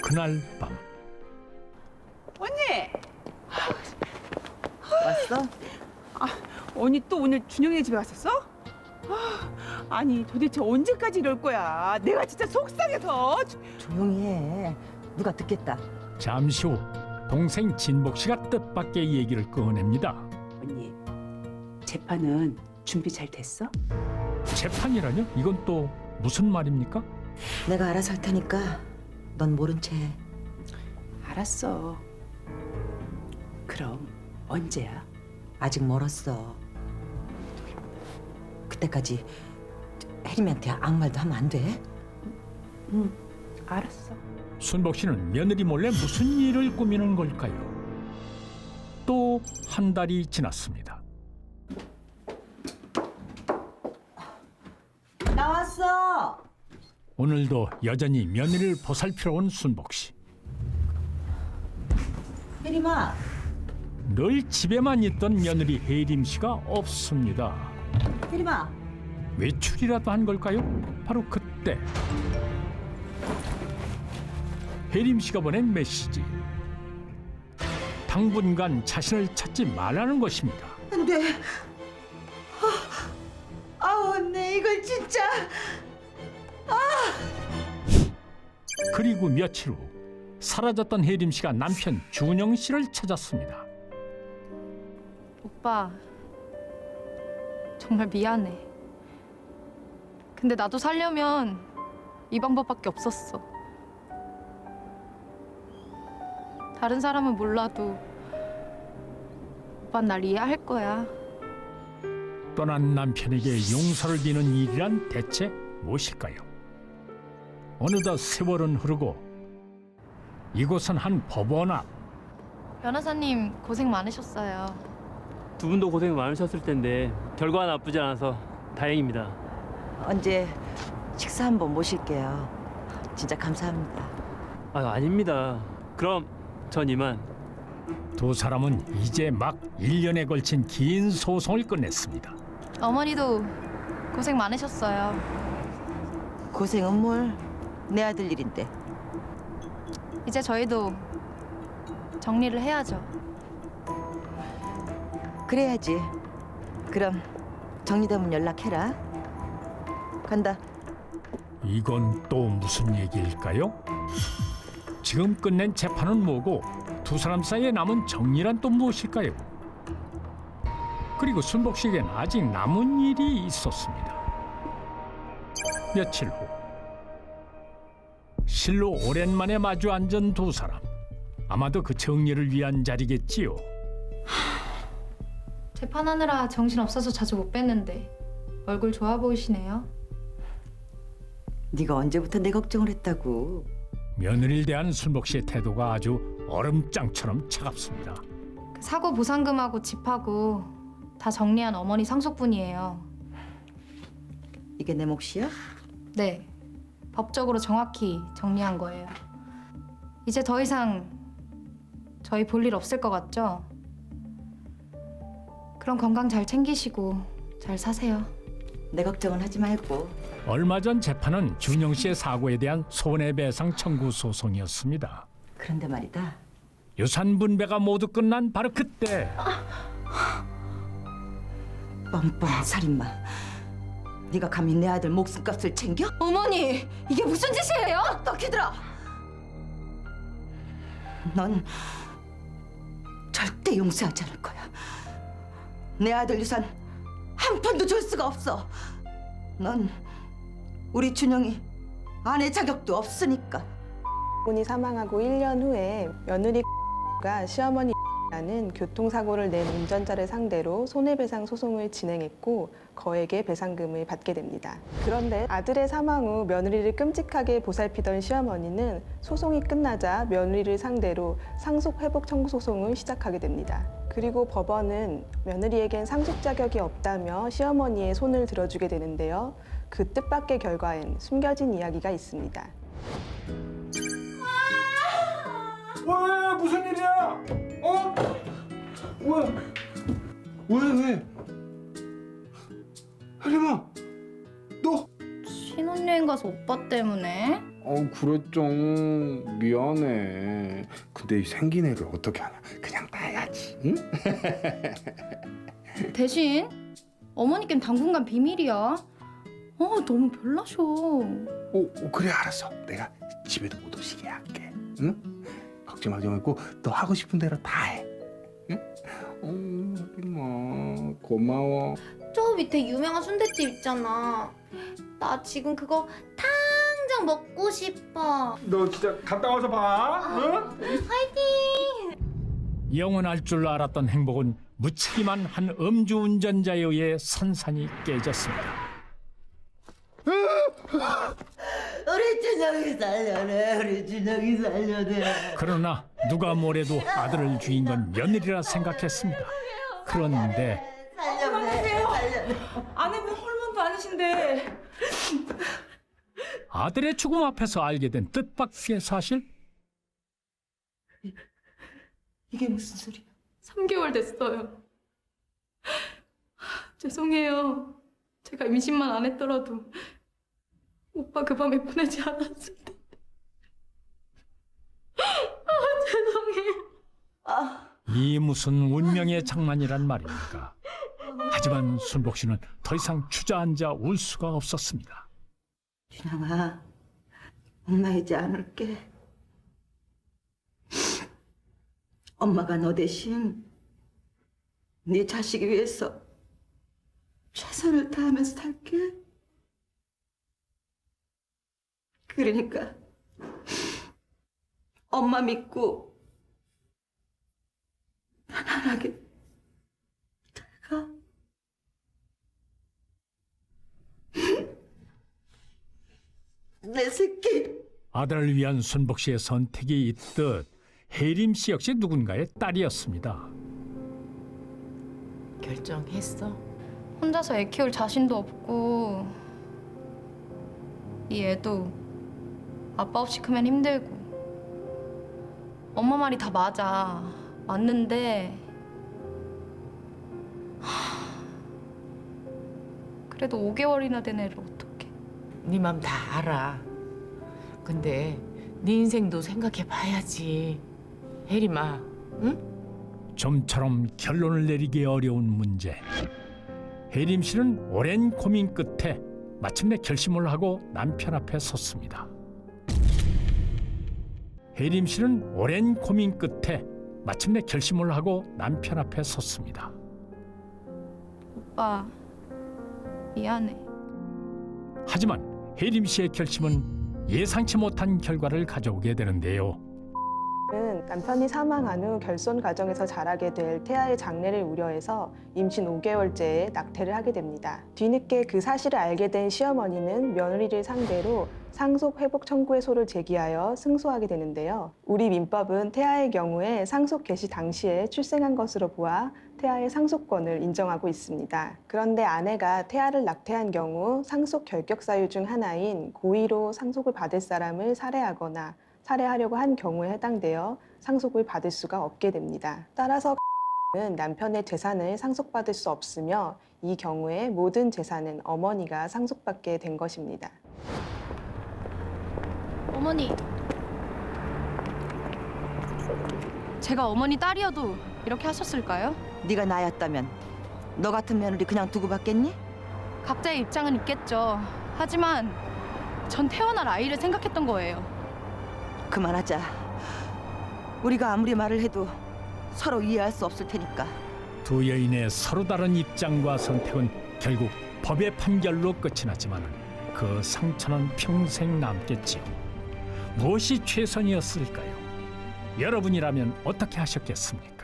그날 밤 언니! 왔어? 언니 또 오늘 준영이 집에 갔었어? 아니 도대체 언제까지 이럴 거야? 내가 진짜 속상해서. 조용히 해. 누가 듣겠다. 잠시 후 동생 진복 씨가 뜻밖의 얘기를 꺼냅니다. 언니, 재판은 준비 잘 됐어? 재판이라뇨? 이건 또 무슨 말입니까? 내가 알아서 할 테니까 넌 모른 채 해. 알았어. 그럼 언제야? 아직 멀었어. 그때까지 혜림이한테 아무 말도 하면 안 돼? 응, 알았어. 순복 씨는 며느리 몰래 무슨 일을 꾸미는 걸까요? 또 한 달이 지났습니다. 나왔어. 오늘도 여전히 며느리를 보살피러 온 순복 씨. 혜림아. 늘 집에만 있던 며느리 혜림 씨가 없습니다. 혜림아. 외출이라도 한 걸까요? 바로 그때 혜림 씨가 보낸 메시지. 당분간 자신을 찾지 말라는 것입니다. 안 돼. 언니 이걸 진짜. 그리고 며칠 후 사라졌던 혜림 씨가 남편 준영 씨를 찾았습니다. 오빠, 정말 미안해. 근데 나도 살려면 이 방법밖에 없었어. 다른 사람은 몰라도 오빤 날 이해할 거야. 떠난 남편에게 용서를 비는 일이란 대체 무엇일까요? 어느덧 세월은 흐르고 이곳은 한 법원 앞. 변호사님 고생 많으셨어요. 두 분도 고생 많으셨을 텐데 결과가 나쁘지 않아서 다행입니다. 언제 식사 한번 모실게요. 진짜 감사합니다. 아닙니다. 그럼 전 이만. 두 사람은 이제 막 1년에 걸친 긴 소송을 끝냈습니다. 어머니도 고생 많으셨어요. 고생은 뭘? 내 아들 일인데. 이제 저희도 정리를 해야죠. 그래야지. 그럼 정리되면 연락해라. 간다. 이건 또 무슨 얘기일까요? 지금 끝낸 재판은 뭐고 두 사람 사이에 남은 정리란 또 무엇일까요? 그리고 순복 씨에겐 아직 남은 일이 있었습니다. 며칠 후 실로 오랜만에 마주 앉은 두 사람. 아마도 그 정리를 위한 자리겠지요. 재판하느라 정신 없어서 자주 못 뵀는데 얼굴 좋아 보이시네요. 네가 언제부터 내 걱정을 했다고. 며느리를 대한 순복 씨의 태도가 아주 얼음장처럼 차갑습니다. 그 사고 보상금하고 집하고 다 정리한 어머니 상속분이에요. 이게 내 몫이야? 네, 법적으로 정확히 정리한 거예요. 이제 더 이상 저희 볼 일 없을 것 같죠? 그럼 건강 잘 챙기시고 잘 사세요. 내 걱정은 하지 말고. 얼마 전 재판은 준영 씨의 사고에 대한 손해배상 청구 소송이었습니다. 그런데 말이다. 유산 분배가 모두 끝난 바로 그때 뻔뻔한 살인마. 네가 감히 내 아들 목숨값을 챙겨? 어머니, 이게 무슨 짓이에요? 어떻게 들어? 넌 절대 용서하지 않을 거야. 내 아들 유산 한 푼도 줄 수가 없어. 넌 우리 준영이 아내 자격도 없으니까. 분이 사망하고 1년 후에 며느리가 시어머니라는 교통사고를 낸 운전자를 상대로 손해배상 소송을 진행했고 거액의 배상금을 받게 됩니다. 그런데 아들의 사망 후 며느리를 끔찍하게 보살피던 시어머니는 소송이 끝나자 며느리를 상대로 상속회복 청구 소송을 시작하게 됩니다. 그리고 법원은 며느리에겐 상속 자격이 없다며 시어머니의 손을 들어주게 되는데요. 그 뜻밖의 결과엔 숨겨진 이야기가 있습니다. 왜 무슨 일이야? 어? 왜? 혜림아, 너 신혼여행 해외여행 가서 오빠 때문에? 그랬죠. 미안해. 근데 이 생긴 애를 어떻게 하냐? 그냥 놔야지. 응? 대신 어머니께는 당분간 비밀이야. 너무 별나셔. 그래 알았어. 내가 집에도 못 오시게 할게. 응? 걱정하지 말고 너 하고 싶은 대로 다 해. 응? 하지마. 고마워. 저 밑에 유명한 순댓집 있잖아. 나 지금 그거 당장 먹고 싶어. 너 진짜 갔다 와서 봐. 응? 영원할 줄 알았던 행복은 묻히기만 한 음주운전자에 의해 산산이 깨졌습니다. 우리 준영이 살려내. 우리 준영이 살려내. 그러나 누가 뭐래도 아들을 죽인 건 며느리라 생각했습니다. 그런데 아내분 홀몸도 아니신데. 아들의 죽음 앞에서 알게 된 뜻밖의 사실? 이게 무슨 소리야? 3개월 됐어요. 죄송해요. 제가 임신만 안 했더라도 오빠 그 밤에 보내지 않았을 텐데. 죄송해요. 이 무슨 운명의 장난이란 말입니까? 하지만 순복 씨는 더 이상 주저앉아 울 수가 없었습니다. 준영아, 엉망이지 않을게. 엄마가 너 대신 네 자식이 위해서 최선을 다하면서 살게. 그러니까 엄마 믿고 편안하게 가. 내 새끼. 아들을 위한 순복 씨의 선택이 있듯 혜림 씨 역시 누군가의 딸이었습니다. 결정했어? 혼자서 애 키울 자신도 없고 이 애도 아빠 없이 크면 힘들고 엄마 말이 다 맞는데 그래도 5개월이나 된 애를 어떡해. 네 맘 다 알아. 근데 네 인생도 생각해 봐야지. 혜림아, 응? 좀처럼 결론을 내리기 어려운 문제. 혜림 씨는 오랜 고민 끝에 마침내 결심을 하고 남편 앞에 섰습니다. 혜림 씨는 오랜 고민 끝에 마침내 결심을 하고 남편 앞에 섰습니다. 오빠 미안해. 하지만 혜림 씨의 결심은 예상치 못한 결과를 가져오게 되는데요. 남편이 사망한 후 결손 가정에서 자라게 될 태아의 장래를 우려해서 임신 5개월째에 낙태를 하게 됩니다. 뒤늦게 그 사실을 알게 된 시어머니는 며느리를 상대로 상속 회복 청구의 소를 제기하여 승소하게 되는데요. 우리 민법은 태아의 경우에 상속 개시 당시에 출생한 것으로 보아 태아의 상속권을 인정하고 있습니다. 그런데 아내가 태아를 낙태한 경우 상속 결격 사유 중 하나인 고의로 상속을 받을 사람을 살해하거나 살해하려고 한 경우에 해당되어 상속을 받을 수가 없게 됩니다. 따라서 는 남편의 재산을 상속받을 수 없으며 이 경우에 모든 재산은 어머니가 상속받게 된 것입니다. 어머니, 제가 어머니 딸이어도 이렇게 하셨을까요? 네가 나였다면 너 같은 며느리 그냥 두고 받겠니? 각자의 입장은 있겠죠. 하지만 전 태어날 아이를 생각했던 거예요. 그만하자. 우리가 아무리 말을 해도 서로 이해할 수 없을 테니까. 두 여인의 서로 다른 입장과 선택은 결국 법의 판결로 끝이 났지만 그 상처는 평생 남겠지요. 무엇이 최선이었을까요? 여러분이라면 어떻게 하셨겠습니까?